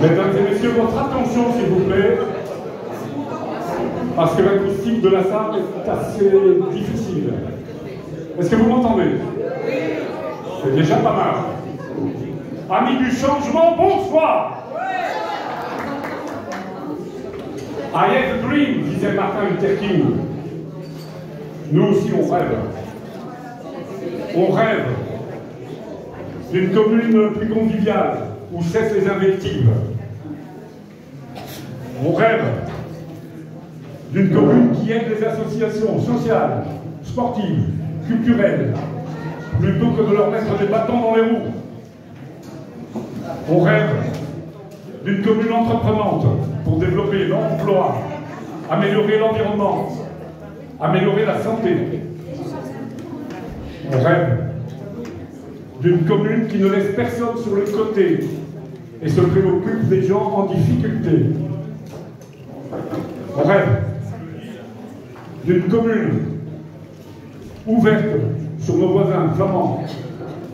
Mesdames et messieurs, votre attention s'il vous plaît, parce que l'acoustique de la salle est assez difficile. Est-ce que vous m'entendez? C'est déjà pas mal. Amis du changement, bonsoir. I have a dream, disait Martin Luther King. Nous aussi on rêve. On rêve d'une commune plus conviviale, où cessent les invectives. On rêve d'une commune qui aide les associations sociales, sportives, culturelles, plutôt que de leur mettre des bâtons dans les roues. On rêve d'une commune entreprenante pour développer l'emploi, améliorer l'environnement, améliorer la santé. On rêve d'une commune qui ne laisse personne sur le côté et se préoccupe des gens en difficulté. On rêve d'une commune ouverte sur nos voisins flamands,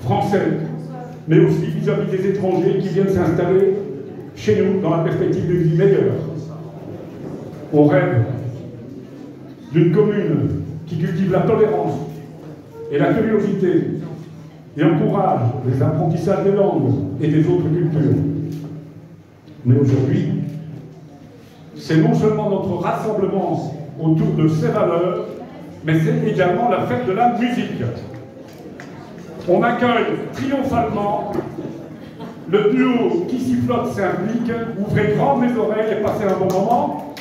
français, mais aussi vis-à-vis des étrangers qui viennent s'installer chez nous dans la perspective d'une vie meilleure. On rêve d'une commune qui cultive la tolérance et la curiosité et encourage les apprentissages des langues et des autres cultures. Mais aujourd'hui, c'est non seulement notre rassemblement autour de ces valeurs, mais c'est également la fête de la musique. On accueille triomphalement le duo Qui sifflote s'implique. Ouvrez grand mes oreilles et passez un bon moment.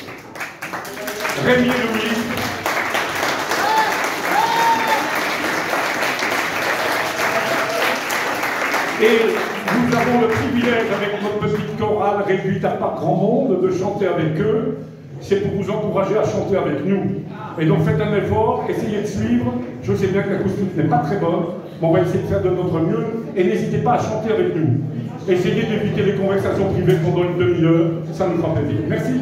Rémi et Louis. Et nous avons le privilège, avec notre petite chorale réduite à pas grand monde, de chanter avec eux. C'est pour vous encourager à chanter avec nous. Et donc faites un effort, essayez de suivre. Je sais bien que l'acoustique n'est pas très bonne, mais on va essayer de faire de notre mieux. Et n'hésitez pas à chanter avec nous. Essayez d'éviter les conversations privées pendant une demi-heure, ça nous fera plaisir. Merci.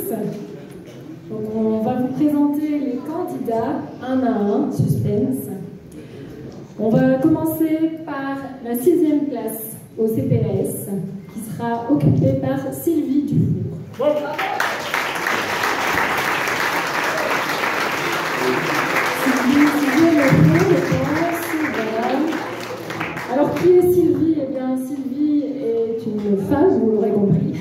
tous. Donc, on va vous présenter les candidats un à un, suspense. On va commencer par la 6e place au CPAS, qui sera occupée par Sylvie Dufour. Alors, qui est Sylvie? Eh bien, Sylvie est une femme, vous l'aurez compris,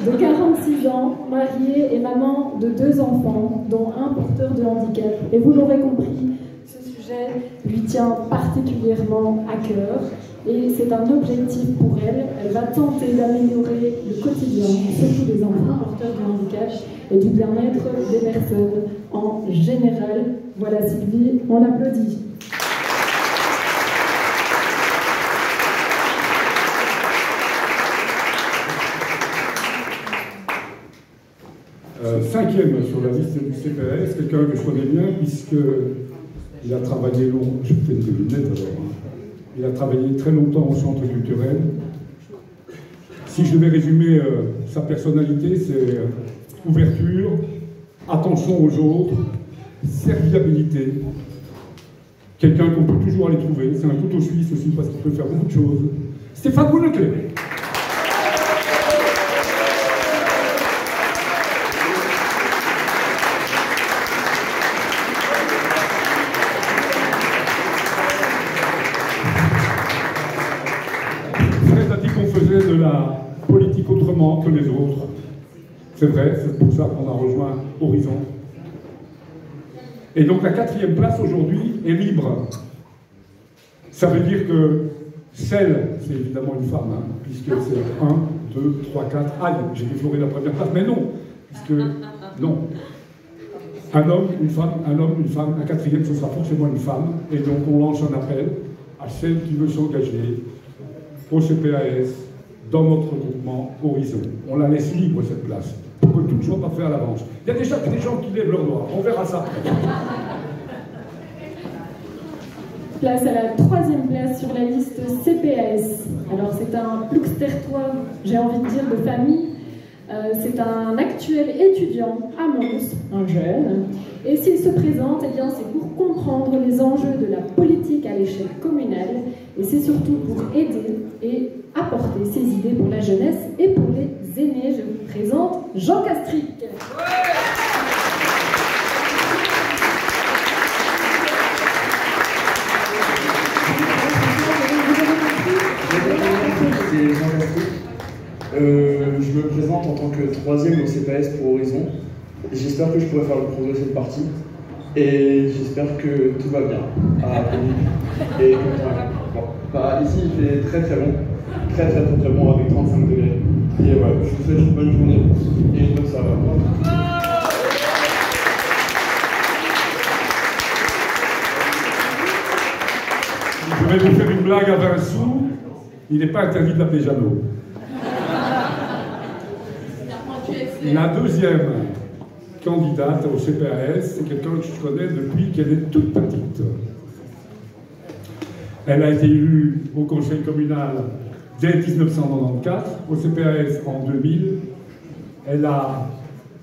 de 46 ans, mariée et maman de 2 enfants, dont un porteur de handicap. Et vous l'aurez compris, ce sujet lui tient particulièrement à cœur. Et c'est un objectif pour elle. Elle va tenter d'améliorer le quotidien, surtout des enfants porteurs de handicap, et du bien-être des personnes en général. Voilà Sylvie, on l'applaudit. Cinquième sur la liste du CPAS, quelqu'un que je connais bien, puisqu'il a travaillé longtemps, je fais des lunettes alors, il a travaillé très longtemps au centre culturel. Si je devais résumer sa personnalité, c'est ouverture, attention aux autres, serviabilité, quelqu'un qu'on peut toujours aller trouver, c'est un couteau suisse aussi parce qu'il peut faire beaucoup de choses. Stéphane Bouneclé. De la politique autrement que les autres. C'est vrai, c'est pour ça qu'on a rejoint Horizon. Et donc la 4e place aujourd'hui est libre. Ça veut dire que celle, c'est évidemment une femme, hein, puisque c'est 1, 2, 3, 4. Ah, j'ai défloré la première place, mais non, puisque non. Un homme, une femme, un homme, une femme. La 4e, ce sera forcément une femme. Et donc on lance un appel à celle qui veut s'engager au CPAS, dans notre groupement Horizon. On la laisse libre, cette place, pour que tout ne soit pas fait à l'avance. Il y a déjà des gens qui lèvent leurs doigts, on verra ça. Place à la 3e place sur la liste CPAS. Alors c'est un Plouxtertois, j'ai envie de dire, de famille. C'est un actuel étudiant à Mons, un jeune. Et s'il se présente, eh bien, c'est pour comprendre les enjeux de la politique à l'échelle communale. Et c'est surtout pour aider et apporter ses idées pour la jeunesse et pour les aînés. Je vous présente Jean Castric. C'est Jean Castric. Je me présente en tant que 3e au CPAS pour Horizon. J'espère que je pourrai faire le progrès cette partie. Et j'espère que tout va bien. Et bon, bah, ici il fait très très bon. Très bon avec 35 degrés. Et voilà, je vous souhaite une bonne journée et une bonne soirée. Je vais vous faire une blague à 20 sous. Il n'est pas interdit de l'appeler Jeannot. La 2e candidate au CPAS, c'est quelqu'un que je connais depuis qu'elle est toute petite. Elle a été élue au conseil communal dès 1994, au CPAS en 2000. Elle a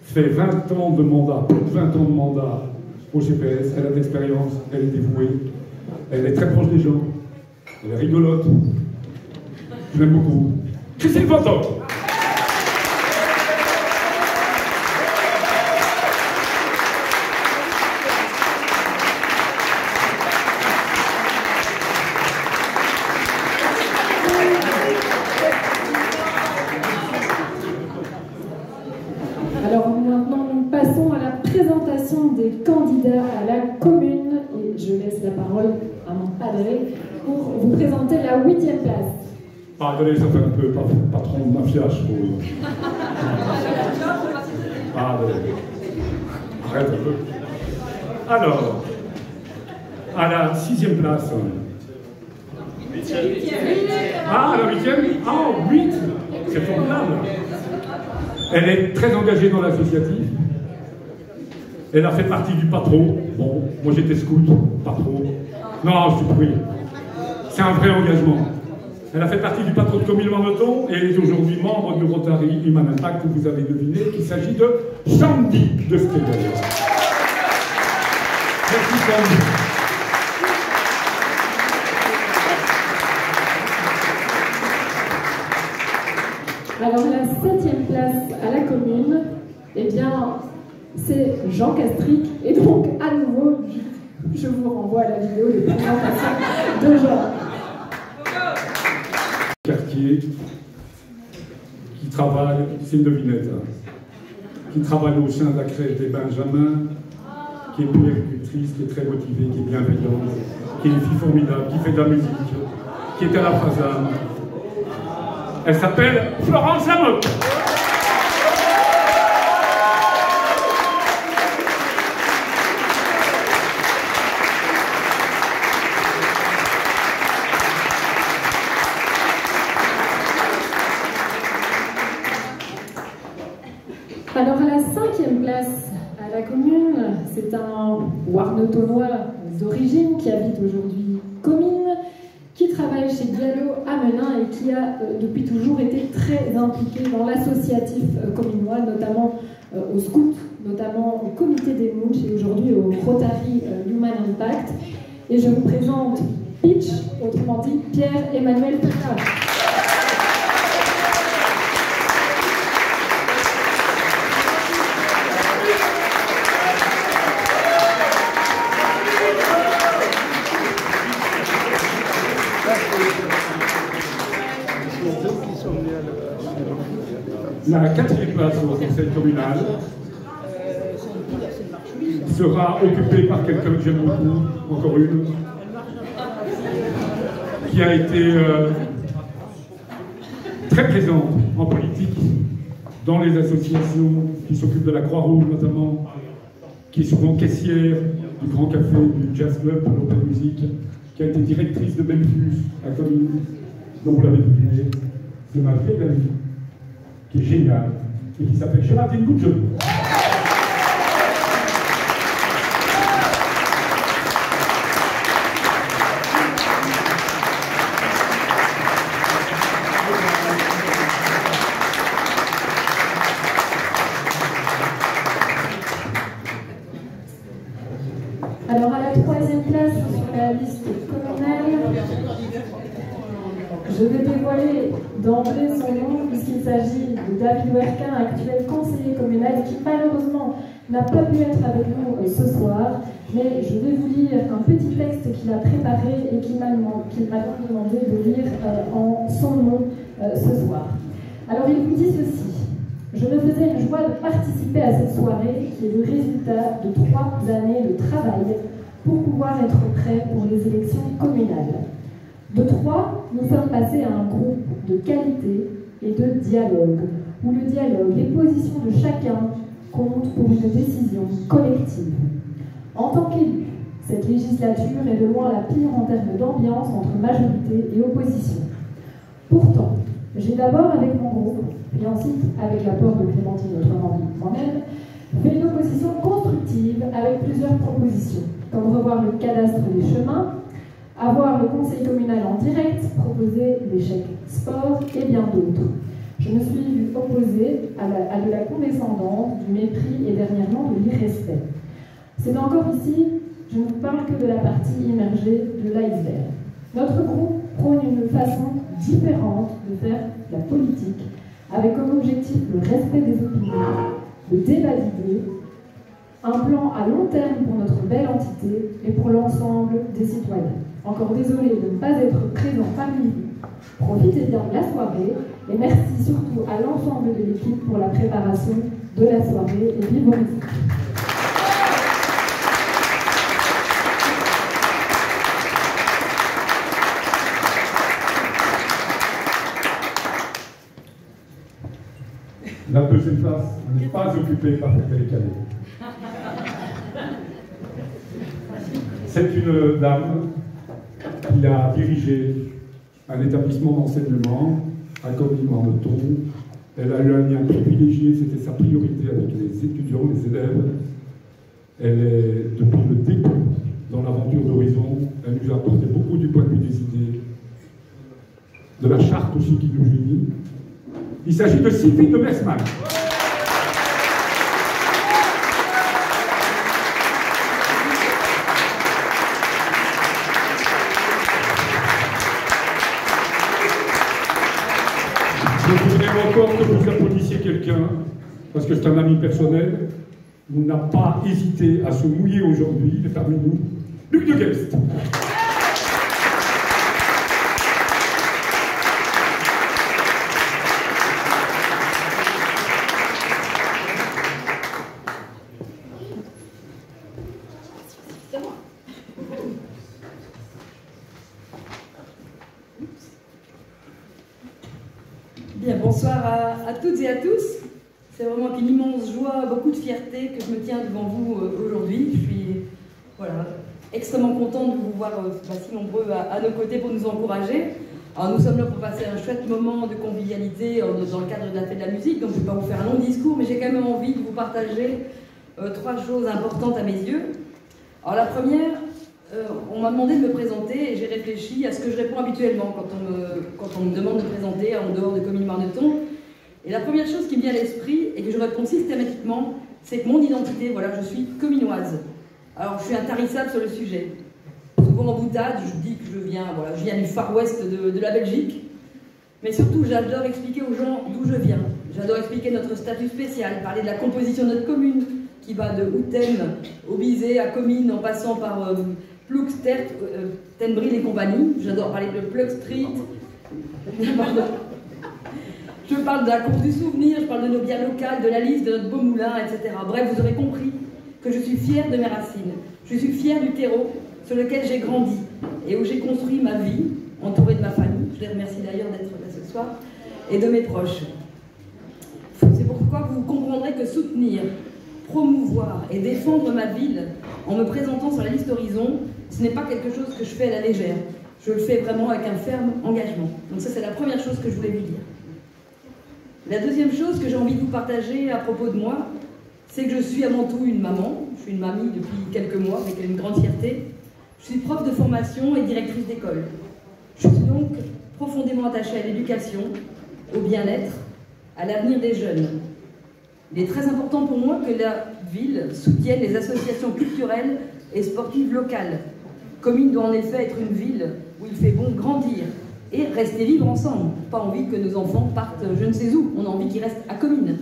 fait 20 ans de mandat, plus de 20 ans de mandat au CPAS. Elle a de l'expérience, elle est dévouée, elle est très proche des gens, elle est rigolote. Je l'aime beaucoup. Christine Fanton. Alors maintenant, nous passons à la présentation des candidats à la commune. Et je laisse la parole à mon padré pour vous présenter la 8e place. Pardonnez, ça fait un peu patron de mafia, je trouve. Pardonnez. Arrête un peu. Alors, à la 6e place. Ah, la 8e? Ah, 8! C'est formidable. Elle est très engagée dans l'associatif. Elle a fait partie du patron. Bon, moi j'étais scout, pas trop. Non, je suis pris. C'est un vrai engagement. Elle a fait partie du patron de Comines-Marmeton et elle est aujourd'hui membre du Rotary Human Impact. Vous avez deviné qu'il s'agit de Sandy de Stedel. Merci Sandy. Alors la 7e place à la commune, eh bien, c'est Jean Castric. Et donc, à nouveau, je vous renvoie à la vidéo de présentation de Jean. Quartier qui travaille, c'est une devinette, hein, qui travaille au sein de la crèche des Benjamins, qui est puéricultrice, qui est très motivée, qui est bienveillante, qui est une fille formidable, qui fait de la musique, qui est à la Fasane. Elle s'appelle Florence Lamotte. Alors à la 5e place à la commune, c'est un Warneutonois d'origine qui habite aujourd'hui Comines, qui travaille chez Diallo à Menin et qui a depuis toujours été très impliqué dans l'associatif cominois, notamment au scout, notamment au comité des mouches et aujourd'hui au Rotary Human Impact. Et je vous présente Pitch, autrement dit Pierre-Emmanuel Picard. La 4e place au conseil communal sera occupée par quelqu'un que j'aime beaucoup, encore une, qui a été très présente en politique, dans les associations, qui s'occupent de la Croix-Rouge notamment, qui est souvent caissière du Grand Café, du Jazz Club, de l'Open Music, qui a été directrice de Belfus à Comines, dont vous l'avez deviné, c'est ma vieille amie, qui est géniale, et qui s'appelle Géraldine Goujon. Alors à la 3e place sur la liste communale, je vais dévoiler d'emblée son nom puisqu'il s'agit de David Werquin, actuel conseiller communal qui malheureusement n'a pas pu être avec nous ce soir, mais je vais vous lire un petit texte qu'il a préparé et qu'il m'a demandé de lire en son nom ce soir. Alors il vous dit ceci: je me faisais une joie de participer à cette soirée qui est le résultat de 3 années de travail pour pouvoir être prêt pour les élections communales. De 3, nous sommes passés à un groupe de qualité et de dialogue, où le dialogue, les positions de chacun comptent pour une décision collective. En tant qu'élu, cette législature est de loin la pire en termes d'ambiance entre majorité et opposition. Pourtant, j'ai d'abord avec mon groupe, puis ensuite avec l'apport de Clémentine, autrement dit moi-même, fait une opposition constructive avec plusieurs propositions, comme revoir le cadastre des chemins, avoir le conseil communal en direct, proposer des chèques sport et bien d'autres. Je me suis vue opposée à de la condescendance, du mépris et dernièrement de l'irrespect. C'est encore ici, je ne vous parle que de la partie immergée de l'iceberg. Notre groupe prône une façon différente de faire de la politique, avec comme objectif le respect des opinions, le débat d'idées, un plan à long terme pour notre belle entité et pour l'ensemble des citoyens. Encore désolé de ne pas être présent parmi vous. Profitez bien de la soirée et merci surtout à l'ensemble de l'équipe pour la préparation de la soirée et vive vos musiques. La 2e place n'est pas occupée par Frédéric Calais. C'est une dame qui a dirigé un établissement d'enseignement à Comines-Marmeton. Elle a eu un lien privilégié, c'était sa priorité avec les étudiants, les élèves. Elle est, depuis le début, dans l'aventure d'Horizon, elle nous a apporté beaucoup du point de vue des idées. de la charte aussi qui nous unit. Il s'agit de Sylvie de Messman. Je voudrais encore que vous applaudissiez quelqu'un, parce que c'est un ami personnel. Il n'a pas hésité à se mouiller aujourd'hui, il est parmi nous, Luc de Guest. Bien, bonsoir à toutes et à tous. C'est vraiment une immense joie, beaucoup de fierté que je me tiens devant vous aujourd'hui. Je suis extrêmement contente de vous voir si nombreux à nos côtés pour nous encourager. Alors, nous sommes là pour passer un chouette moment de convivialité dans le cadre de la fête de la musique, donc je ne vais pas vous faire un long discours, mais j'ai quand même envie de vous partager 3 choses importantes à mes yeux. Alors la première, on m'a demandé de me présenter et j'ai réfléchi à ce que je réponds habituellement quand on me demande de présenter en dehors de Commines-Marneton. Et la première chose qui me vient à l'esprit et que je réponds systématiquement, c'est que mon identité, je suis cominoise. Alors je suis intarissable sur le sujet. Souvent en boutade, je dis que je viens du Far West de la Belgique. Mais surtout, j'adore expliquer aux gens d'où je viens. J'adore expliquer notre statut spécial, parler de la composition de notre commune, qui va de Houten, Aubizet à Comines, en passant par Ploux, Tertre, Tenbril et compagnie. J'adore parler de Plug Street. Je parle de la course du souvenir, je parle de nos bières locales, de la liste, de notre beau moulin, etc. Bref, vous aurez compris que je suis fière de mes racines. Je suis fière du terreau sur lequel j'ai grandi et où j'ai construit ma vie, entourée de ma famille. Je les remercie d'ailleurs d'être là ce soir, et de mes proches. C'est pourquoi vous comprendrez que soutenir, promouvoir et défendre ma ville en me présentant sur la liste Horizon, ce n'est pas quelque chose que je fais à la légère. Je le fais vraiment avec un ferme engagement. Donc ça, c'est la première chose que je voulais vous dire. La deuxième chose que j'ai envie de vous partager à propos de moi, c'est que je suis avant tout une maman. Je suis une mamie depuis quelques mois, avec une grande fierté. Je suis prof de formation et directrice d'école. Je suis donc profondément attachée à l'éducation, au bien-être, à l'avenir des jeunes. Il est très important pour moi que la ville soutienne les associations culturelles et sportives locales. Comines doit en effet être une ville où il fait bon grandir et rester vivre ensemble. Pas envie que nos enfants partent je ne sais où, on a envie qu'ils restent à Comines.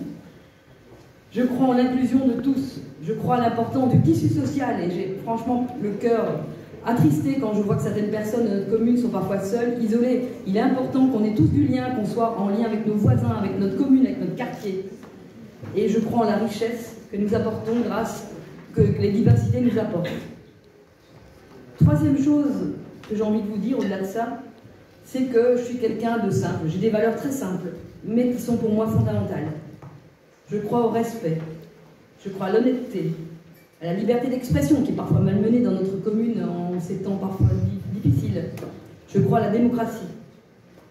Je crois en l'inclusion de tous, je crois à l'importance du tissu social et j'ai franchement le cœur attristé quand je vois que certaines personnes de notre commune sont parfois seules, isolées. Il est important qu'on ait tous du lien, qu'on soit en lien avec nos voisins, avec notre commune, avec notre quartier. Et je crois en la richesse que nous apportons grâce que les diversités nous apportent. Troisième chose que j'ai envie de vous dire au-delà de ça, c'est que je suis quelqu'un de simple. J'ai des valeurs très simples, mais qui sont pour moi fondamentales. Je crois au respect, je crois à l'honnêteté, à la liberté d'expression qui est parfois malmenée dans notre commune en ces temps parfois difficiles. Je crois à la démocratie.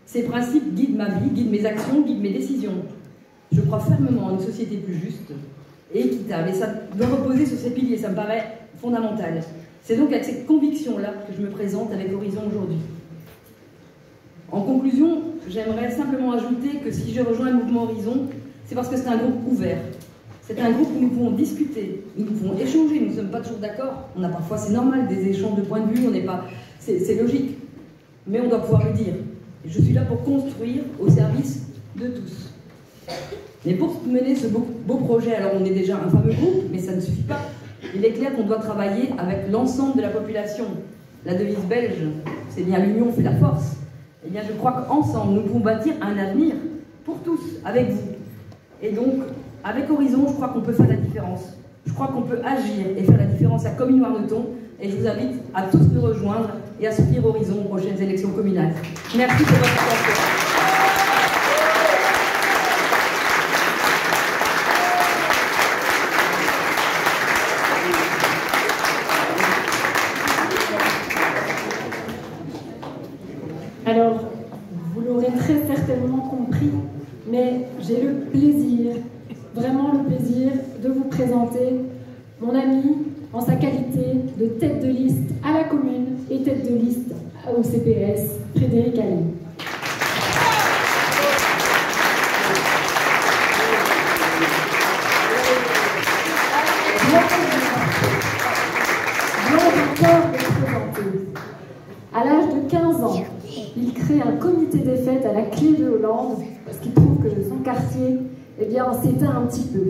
Ces principes guident ma vie, guident mes actions, guident mes décisions. Je crois fermement à une société plus juste et équitable. Et ça doit reposer sur ces piliers, ça me paraît fondamental. C'est donc avec cette conviction-là que je me présente avec Horizon aujourd'hui. En conclusion, j'aimerais simplement ajouter que si je rejoins le mouvement Horizon, c'est parce que c'est un groupe ouvert. C'est un groupe où nous pouvons discuter, nous pouvons échanger, nous ne sommes pas toujours d'accord. On a parfois, c'est normal, des échanges de points de vue, on n'est pas, c'est logique. Mais on doit pouvoir le dire. Et je suis là pour construire au service de tous. Mais pour mener ce beau projet, alors on est déjà un fameux groupe, mais ça ne suffit pas. Il est clair qu'on doit travailler avec l'ensemble de la population. La devise belge, c'est bien l'union fait la force. Eh bien, je crois qu'ensemble, nous pouvons bâtir un avenir pour tous, avec vous. Et donc, avec Horizon, je crois qu'on peut faire la différence. Je crois qu'on peut agir et faire la différence à Comines-Marneton. Et je vous invite à tous nous rejoindre et à soutenir Horizon aux prochaines élections communales. Merci pour votre attention. Alors, vous l'aurez très certainement compris, mais j'ai le plaisir, vraiment le plaisir, de vous présenter mon ami en sa qualité de tête de liste à la commune et tête de liste au CPS, Frédéric Allais. peur de le présenter. À l'âge de 15 ans, il crée un comité des fêtes à la clé de Hollande parce qu'il trouve que son quartier, eh bien, s'éteint un petit peu.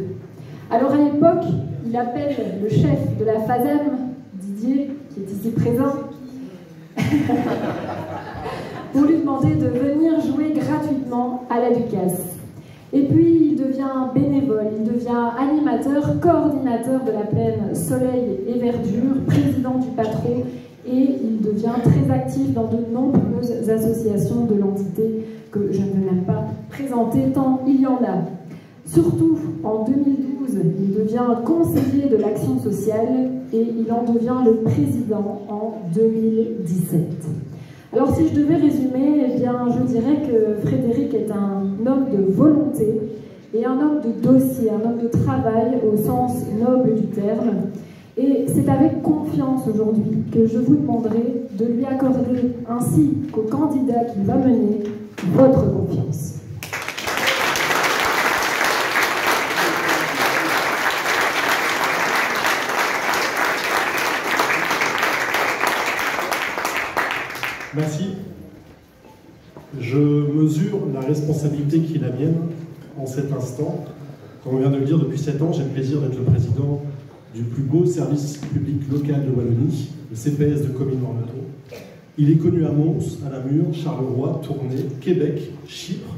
Alors à l'époque, il appelle le chef de la FASEM, Didier, qui est ici présent, pour lui demander de venir jouer gratuitement à la Ducasse. Et puis il devient bénévole, il devient animateur, coordinateur de la plaine Soleil et Verdure, président du Patro, et il devient très actif dans de nombreuses associations de l'entité que je ne vais même pas présenter tant il y en a. Surtout, en 2012, il devient conseiller de l'action sociale et il en devient le président en 2017. Alors si je devais résumer, eh bien, je dirais que Frédéric est un homme de volonté et un homme de dossier, un homme de travail au sens noble du terme. Et c'est avec confiance aujourd'hui que je vous demanderai de lui accorder, ainsi qu'au candidat qu'il va mener, votre confiance. Merci. Je mesure la responsabilité qui est la mienne en cet instant. Comme on vient de le dire, depuis 7 ans, j'ai le plaisir d'être le président du plus beau service public local de Wallonie, le CPS de Comines-Warneton. Il est connu à Mons, à la Mure, Charleroi, Tournai, Québec, Chypre,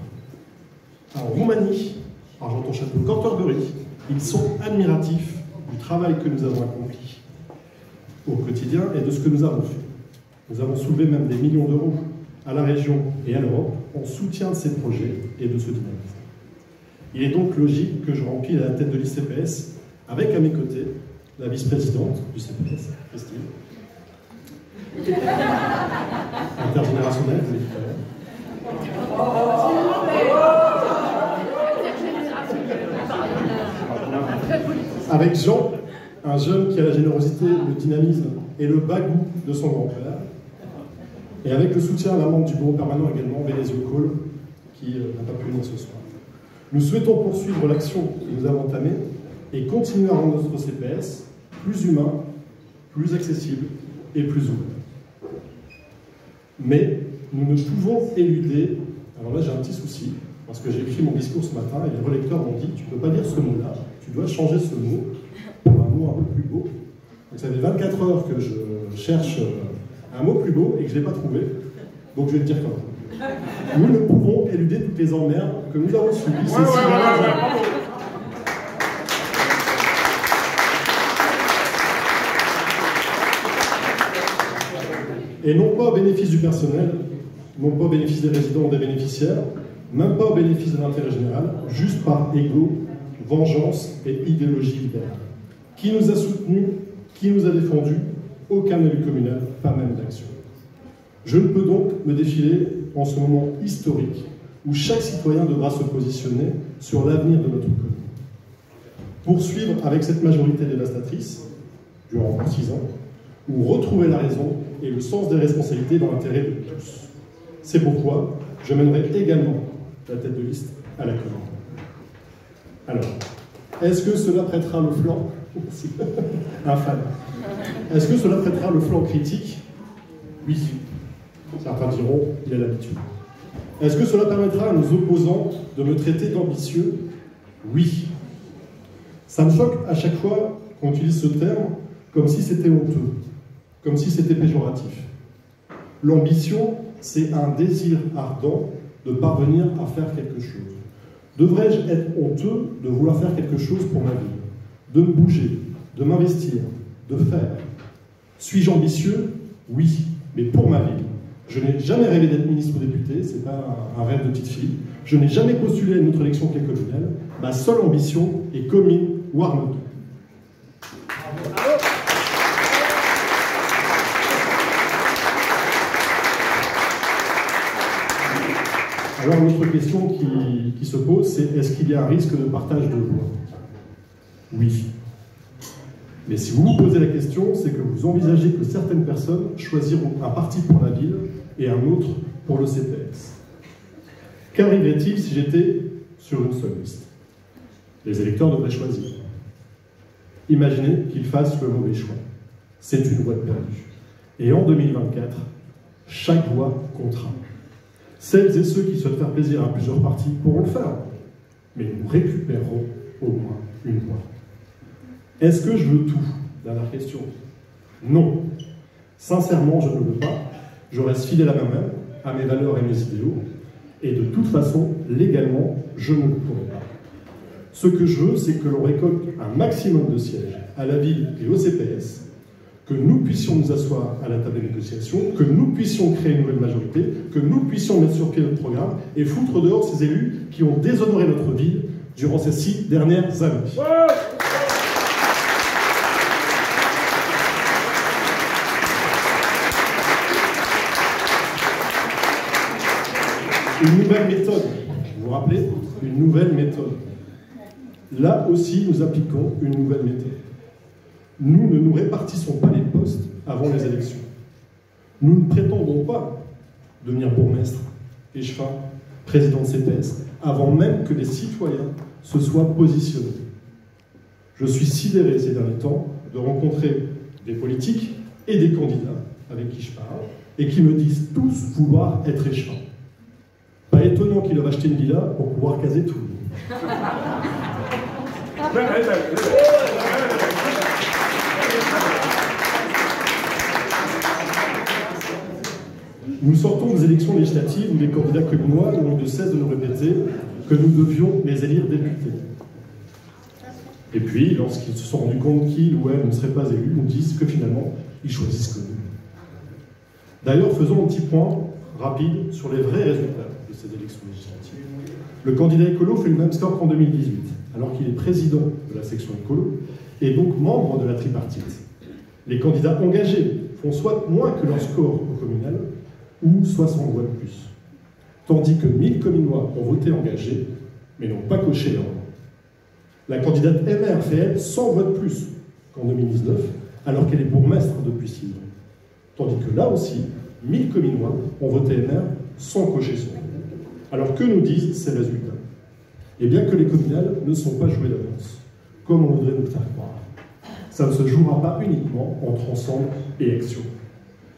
en Roumanie, Argenton-Château, Cantorbéry. Ils sont admiratifs du travail que nous avons accompli au quotidien et de ce que nous avons fait. Nous avons soulevé même des millions d'euros à la région et à l'Europe en soutien de ces projets et de ce dynamisme. Il est donc logique que je remplis la tête de l'ICPS avec à mes côtés la vice-présidente du CPS, Christine. Intergénérationnelle, vous l'avez dit tout à l'heure. Avec Jean, un jeune qui a la générosité, le dynamisme et le bagou de son grand-père. Et avec le soutien d'un membre du bureau permanent également, Vénézio Cole, qui n'a pas pu venir ce soir. Nous souhaitons poursuivre l'action que nous avons entamée et continuer à rendre notre CPS plus humain, plus accessible et plus ouvert. Mais nous ne pouvons éluder, alors là j'ai un petit souci, parce que j'ai écrit mon discours ce matin et les relecteurs m'ont dit tu ne peux pas dire ce mot-là, tu dois changer ce mot pour un mot un peu plus beau. Donc ça fait 24 heures que je cherche un mot plus beau et que je ne l'ai pas trouvé, donc je vais le dire quand même. Nous ne pouvons éluder toutes les emmerdes que nous avons subies ces 6 dernières années. Et non pas au bénéfice du personnel, non pas au bénéfice des résidents ou des bénéficiaires, même pas au bénéfice de l'intérêt général, juste par égo, vengeance et idéologie libérale. Qui nous a soutenus, qui nous a défendus, aucun élu communal, pas même d'action. Je ne peux donc me défiler en ce moment historique où chaque citoyen devra se positionner sur l'avenir de notre commune. Poursuivre avec cette majorité dévastatrice, durant 6 ans, ou retrouver la raison et le sens des responsabilités dans l'intérêt de tous. C'est pourquoi je mènerai également la tête de liste à la commune. Alors, est-ce que cela prêtera le flanc un fan. Est-ce que cela prêtera le flanc critique? Oui. Certains diront, il a l'habitude. Est-ce que cela permettra à nos opposants de me traiter d'ambitieux? Oui. Ça me choque à chaque fois qu'on utilise ce terme comme si c'était honteux, comme si c'était péjoratif. L'ambition, c'est un désir ardent de parvenir à faire quelque chose. Devrais-je être honteux de vouloir faire quelque chose pour ma vie, de me bouger, de m'investir, de faire? Suis-je ambitieux? Oui, mais pour ma vie. Je n'ai jamais rêvé d'être ministre ou député, c'est pas un rêve de petite fille. Je n'ai jamais postulé à une autre élection que les communales. Ma seule ambition est commune Warneton. Alors l'autre question qui se pose, c'est est-ce qu'il y a un risque de partage de voix? Oui. Mais si vous vous posez la question, c'est que vous envisagez que certaines personnes choisiront un parti pour la ville et un autre pour le CPS. Qu'arriverait-il si j'étais sur une seule liste? Les électeurs devraient choisir. Imaginez qu'ils fassent le mauvais choix. c'est une voie perdue. Et en 2024, chaque voix comptera. Celles et ceux qui souhaitent faire plaisir à plusieurs partis pourront le faire, mais nous récupérerons au moins une voix. Est-ce que je veux tout? Dernière question. Non. Sincèrement, je ne le veux pas. Je reste fidèle à moi-même, à mes valeurs et mes idéaux, et de toute façon, légalement, je ne le pourrai pas. Ce que je veux, c'est que l'on récolte un maximum de sièges à la ville et au CPS, que nous puissions nous asseoir à la table des négociations, que nous puissions créer une nouvelle majorité, que nous puissions mettre sur pied notre programme et foutre dehors ces élus qui ont déshonoré notre ville durant ces 6 dernières années. Une nouvelle méthode, vous vous rappelez? Une nouvelle méthode. Là aussi, nous appliquons une nouvelle méthode. Nous ne nous répartissons pas les postes avant les élections. Nous ne prétendons pas devenir bourgmestre, échevin, président de CPS, avant même que les citoyens se soient positionnés. Je suis sidéré ces derniers temps de rencontrer des politiques et des candidats avec qui je parle, et qui me disent tous vouloir être échevins. Pas étonnant qu'ils doivent acheter une villa pour pouvoir caser tout. Nous sortons des élections législatives où les candidats communois n'ont eu de cesse de nous répéter que nous devions les élire députés. Et puis, lorsqu'ils se sont rendus compte qu'ils ou elles ne seraient pas élus, nous disent que finalement, ils choisissent que nous. D'ailleurs, faisons un petit point rapide sur les vrais résultats de ces élections législatives. Le candidat écolo fait le même score qu'en 2018, alors qu'il est président de la section écolo et donc membre de la tripartite. Les candidats engagés font soit moins que leur score au communal, ou 60 voix de plus. Tandis que 1000 communois ont voté engagé, mais n'ont pas coché leur nom. La candidate MR fait, elle, 100 voix de plus qu'en 2019, alors qu'elle est bourgmestre depuis 6 ans. Tandis que là aussi, 1000 communois ont voté MR sans cocher son nom. Alors que nous disent ces résultats? Eh bien que les communales ne sont pas jouées d'avance, comme on voudrait nous faire croire. Ça ne se jouera pas uniquement entre ensemble et action.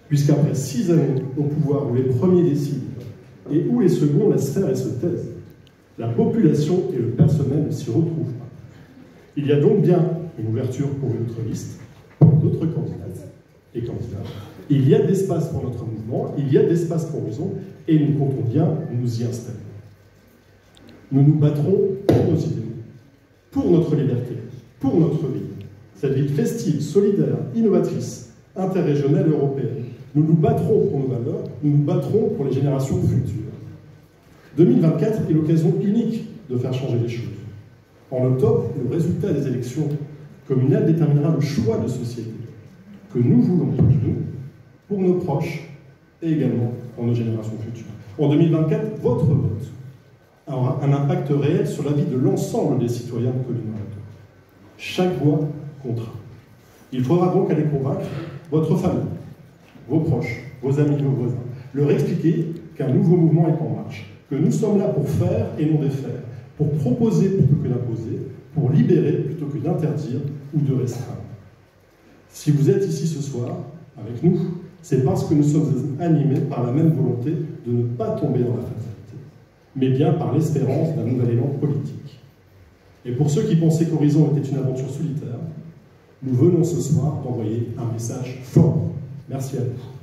Puisqu'après 6 années au pouvoir où les premiers décident et où les seconds laissent faire et se taisent, la population et le personnel ne s'y retrouvent pas. Il y a donc bien une ouverture pour une autre liste, pour d'autres candidates et candidats. Il y a d'espace pour notre mouvement, il y a d'espace pour Horizon, et nous comptons bien nous y installer. Nous nous battrons pour nos idées, pour notre liberté, pour notre ville. Cette ville festive, solidaire, innovatrice, interrégionale européenne. Nous nous battrons pour nos valeurs, nous nous battrons pour les générations futures. 2024 est l'occasion unique de faire changer les choses. En octobre, le résultat des élections communales déterminera le choix de société que nous voulons pour nous, pour nos proches et également pour nos générations futures. En 2024, votre vote aura un impact réel sur la vie de l'ensemble des citoyens de Colline-Marathon. Chaque voix comptera. Il faudra donc aller convaincre votre famille, vos proches, vos amis, vos voisins, leur expliquer qu'un nouveau mouvement est en marche, que nous sommes là pour faire et non défaire, pour proposer plutôt que d'imposer, pour libérer plutôt que d'interdire ou de restreindre. Si vous êtes ici ce soir, avec nous, c'est parce que nous sommes animés par la même volonté de ne pas tomber dans la fatalité, mais bien par l'espérance d'un nouvel élan politique. Et pour ceux qui pensaient qu'Horizon était une aventure solitaire, nous venons ce soir d'envoyer un message fort. Merci à vous.